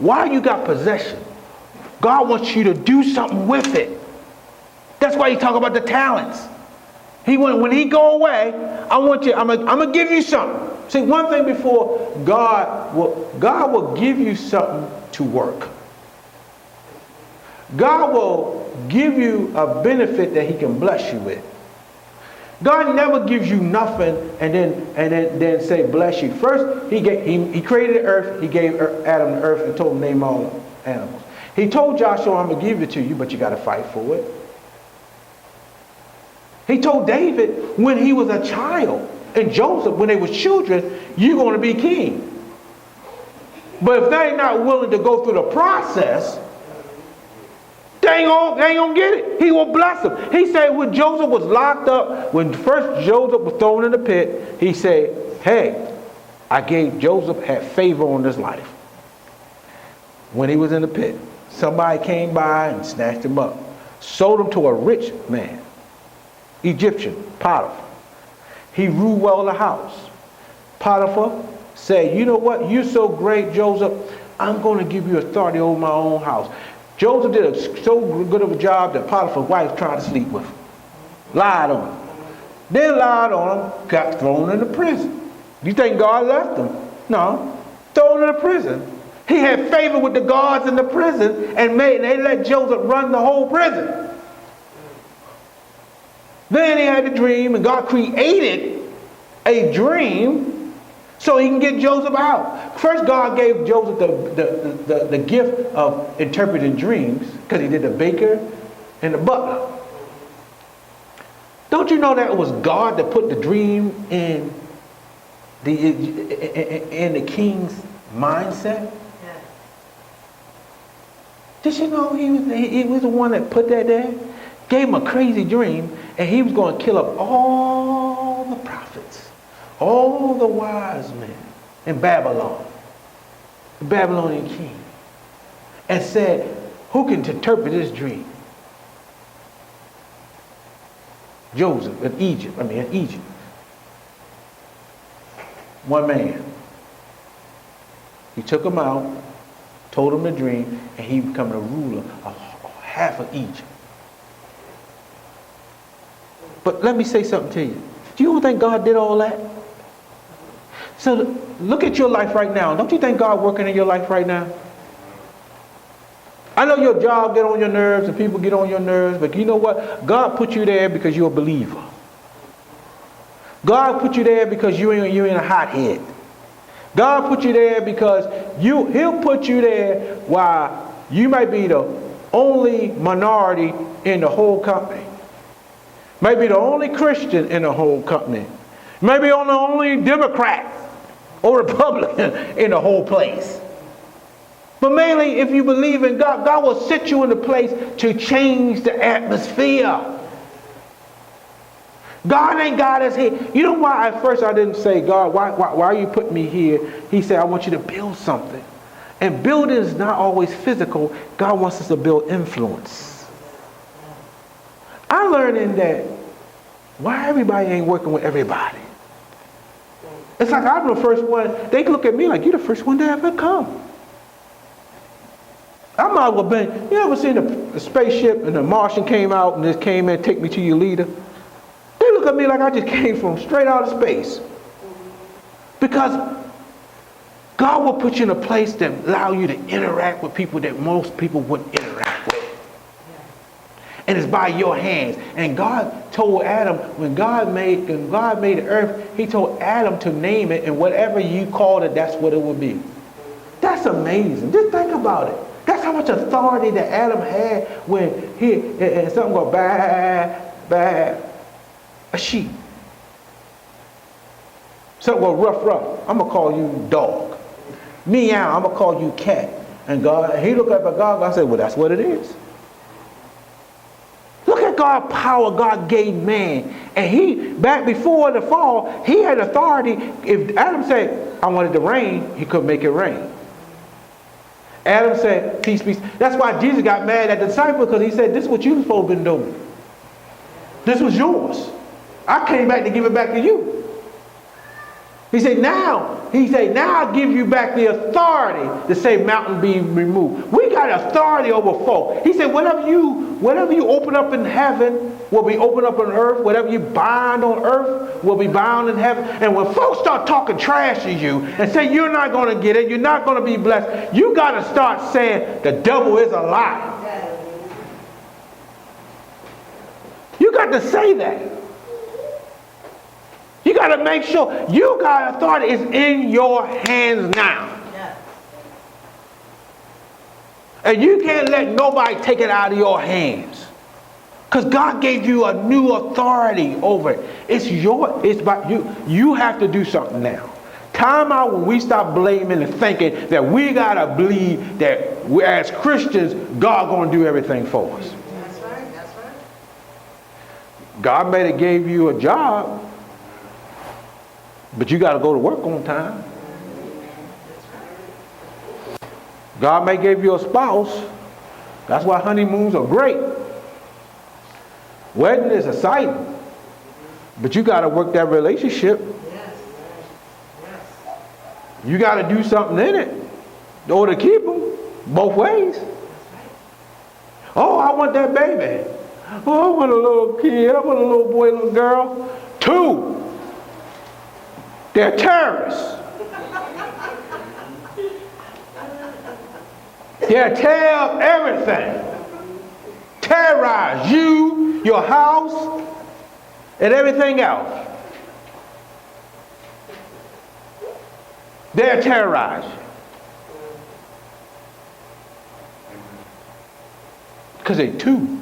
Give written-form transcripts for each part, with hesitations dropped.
While you got possession, God wants you to do something with it. That's why he talk about the talents. When he go away, I'm gonna give you something. See, one thing before God will give you something to work. God will give you a benefit that he can bless you with. God never gives you nothing and then say bless you. First, he created the earth. He gave Adam the earth and told him to name all animals. He told Joshua, I'm gonna give it to you, but you got to fight for it. He told David when he was a child, and Joseph when they was children, you're going to be king. But if they're not willing to go through the process, they ain't gonna get it. He will bless them. He said when Joseph was locked up, when first Joseph was thrown in the pit, he said, hey, Joseph had favor on his life. When he was in the pit, somebody came by and snatched him up, sold him to a rich man, Egyptian, Potiphar. He ruled well the house. Potiphar said, you know what, you're so great, Joseph, I'm going to give you authority over my own house. Joseph did so good of a job that Potiphar's wife tried to sleep with him. Lied on him. Then lied on him, got thrown into prison. You think God left him? No. Thrown into prison. He had favor with the guards in the prison and they let Joseph run the whole prison. Then he had a dream, and God created a dream so he can get Joseph out. First, God gave Joseph the gift of interpreting dreams because he did the baker and the butler. Don't you know that it was God that put the dream in the king's mindset? Yeah. Did you know he was the one that put that there? Gave him a crazy dream, and he was going to kill up all the prophets, all the wise men in Babylon, the Babylonian king, and said, who can interpret this dream? Joseph in Egypt. One man. He took him out, told him the dream, and he became a ruler of half of Egypt. But let me say something to you. Do you think God did all that? So look at your life right now. Don't you think God working in your life right now? I know your job get on your nerves and people get on your nerves, but you know what? God put you there because you're a believer. God put you there because you ain't a hothead. God put you there because He'll put you there while you might be the only minority in the whole company. Maybe the only Christian in the whole company. Maybe the only Democrat or Republican in the whole place. But mainly, if you believe in God, God will set you in a place to change the atmosphere. God ain't got us here. You know why at first I didn't say, God, why are you putting me here? He said, I want you to build something. And building is not always physical. God wants us to build influence. I'm learning that why everybody ain't working with everybody. It's like I'm the first one. They look at me like, you're the first one to ever come. I might as well been, you ever seen a spaceship and the Martian came out and just came in, take me to your leader? They look at me like I just came from straight out of space. Because God will put you in a place that allow you to interact with people that most people wouldn't interact with. And it's by your hands. And God told Adam, when God made the earth, He told Adam to name it, and whatever you called it, that's what it would be. That's amazing. Just think about it. That's how much authority that Adam had when and something go baa, a sheep. Something go rough. I'm going to call you dog. Meow, I'm going to call you cat. And God, He looked up at God, God said, well, that's what it is. Look at God's power God gave man. And He, back before the fall, He had authority. If Adam said, I wanted to rain, He could make it rain. Adam said, peace, peace. That's why Jesus got mad at the disciples, because He said, this is what you're supposed to be doing. This was yours. I came back to give it back to you. He said, now I give you back the authority to say mountain be removed. We got authority over folk. He said, whatever you open up in heaven will be opened up on earth. Whatever you bind on earth will be bound in heaven. And when folks start talking trash to you and say you're not going to get it, you're not going to be blessed, you got to start saying the devil is a lie. You got to say that. You got to make sure you got authority is in your hands now. Yeah. And you can't let nobody take it out of your hands. Because God gave you a new authority over it. It's about you. You have to do something now. Time out when we stop blaming and thinking that we got to believe that we, as Christians, God going to do everything for us. That's right. That's right. God may have gave you a job, but you got to go to work on time. God may give you a spouse. That's why honeymoons are great. Wedding is exciting. But you got to work that relationship. Yes. Yes. You got to do something in it in order to keep them both ways. Oh, I want that baby. Oh, I want a little kid. I want a little boy, little girl. 2. They're terrorists. They'll tear up everything. Terrorize you, your house, and everything else. They'll terrorize you. Because they're 2.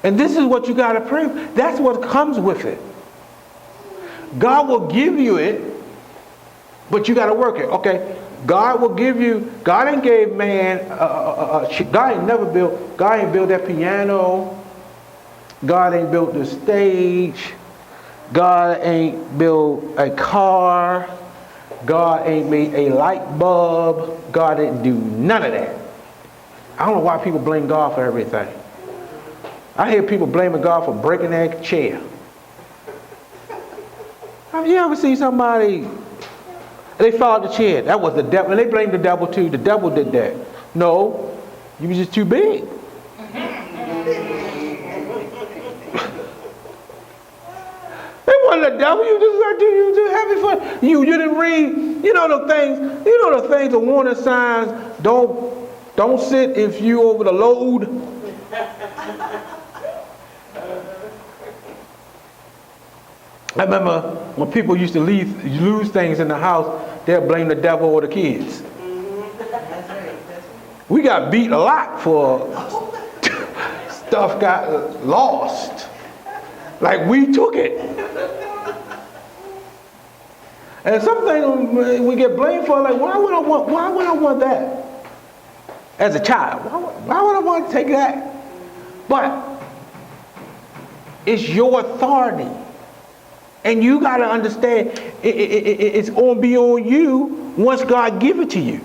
And this is what you got to pray. That's what comes with it. God will give you it, but you got to work it. Okay, God will give you. God ain't gave man. God ain't never built. God ain't built that piano. God ain't built the stage. God ain't built a car. God ain't made a light bulb. God didn't do none of that. I don't know why people blame God for everything. I hear people blaming God for breaking their chair. Have you ever seen somebody, they fell out the chair? That was the devil. And they blame the devil too. The devil did that. No, you was just too big. It wasn't the devil. You just having fun. You didn't read. You know the things. The warning signs. Don't sit if you over the load. I remember when people used to lose things in the house, they'll blame the devil or the kids. That's right. We got beat a lot for stuff got lost. Like we took it. And some things we get blamed for, like, why would I want that? As a child, why would I want to take that? But it's your authority. And you got to understand, it's going to be on you once God give it to you.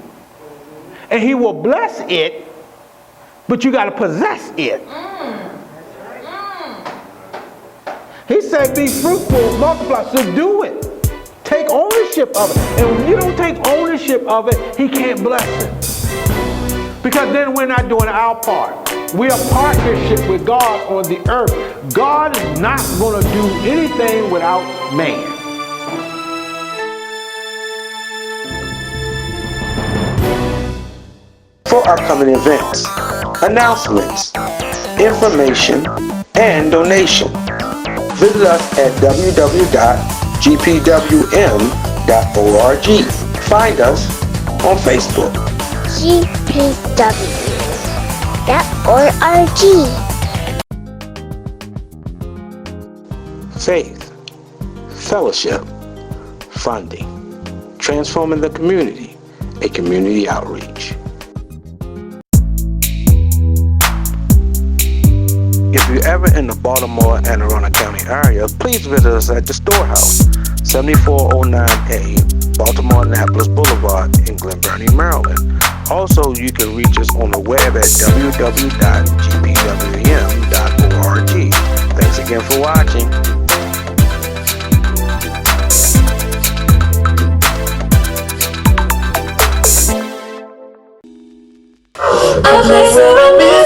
And he will bless it, but you got to possess it. He said, be fruitful, multiply, subdue it. Take ownership of it. And when you don't take ownership of it, he can't bless it. Because then we're not doing our part. We're a partnership with God on the earth. God is not going to do anything without man. For upcoming events, announcements, information, and donation, visit us at www.gpwm.org. Find us on Facebook. GPW.org. Faith, fellowship, funding, transforming the community, a community outreach. If you're ever in the Baltimore and Arundel County area, please visit us at the Storehouse, 7409A, Baltimore Annapolis Boulevard in Glen Burnie, Maryland. Also, you can reach us on the web at www.gpwm.org. Thanks again for watching. Cause I miss